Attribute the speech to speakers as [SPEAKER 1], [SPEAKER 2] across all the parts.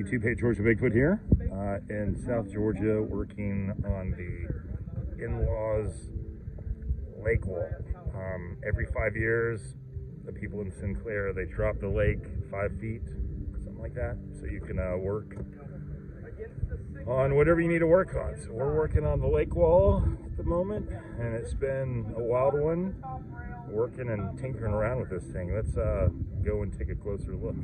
[SPEAKER 1] YouTube. Hey, Georgia Bigfoot here in South Georgia, working on the in-laws lake wall. Every 5 years, the people in Sinclair, they drop the lake 5 feet, something like that, so you can work on whatever you need to work on. So we're working on the lake wall at the moment, and it's been a wild one, working and tinkering around with this thing. Let's go and take a closer look.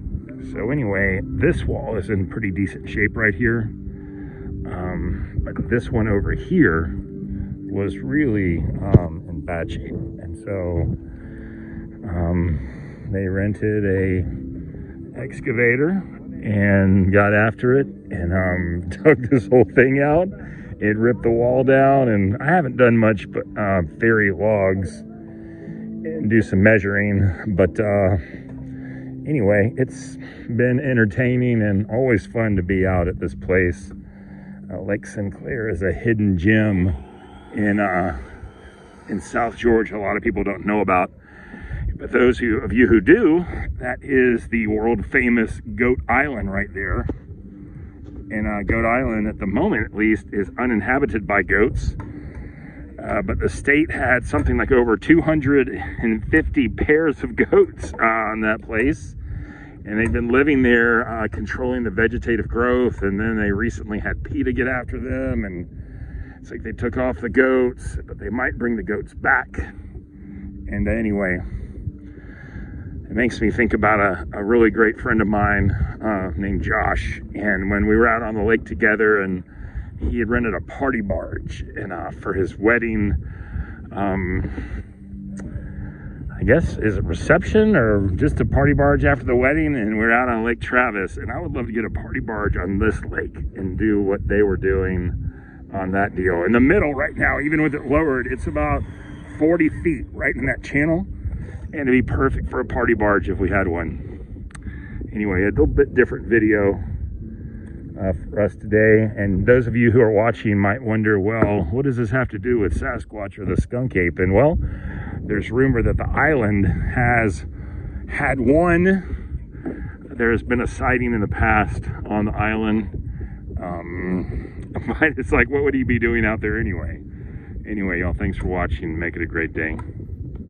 [SPEAKER 1] So anyway, this wall is in pretty decent shape right here, but this one over here was really in bad shape, and so they rented a excavator and got after it and dug this whole thing out. It ripped the wall down, and I haven't done much but ferry logs and do some measuring, but anyway, it's been entertaining and always fun to be out at this place. Lake Sinclair is a hidden gem in South Georgia. A lot of people don't know about, but those of you who do, that is the world famous Goat Island right there. And Goat Island, at the moment at least, is uninhabited by goats. But the state had something like over 250 pairs of goats on that place. And they've been living there, controlling the vegetative growth. And then they recently had PETA get after them. And it's like they took off the goats, but they might bring the goats back. And anyway, it makes me think about a really great friend of mine named Josh. And when we were out on the lake together, and he had rented a party barge and for his wedding, I guess, is it reception or just a party barge after the wedding? And we're out on Lake Travis, and I would love to get a party barge on this lake and do what they were doing on that deal. In the middle right now, even with it lowered, it's about 40 feet right in that channel, and it'd be perfect for a party barge if we had one. Anyway, a little bit different video for us today, and those of you who are watching might wonder, well, what does this have to do with Sasquatch or the skunk ape? And well, there's rumor that the island has had one. There's been a sighting in the past on the island, but it's like, what would he be doing out there anyway? Anyway, y'all, thanks for watching. Make it a great day.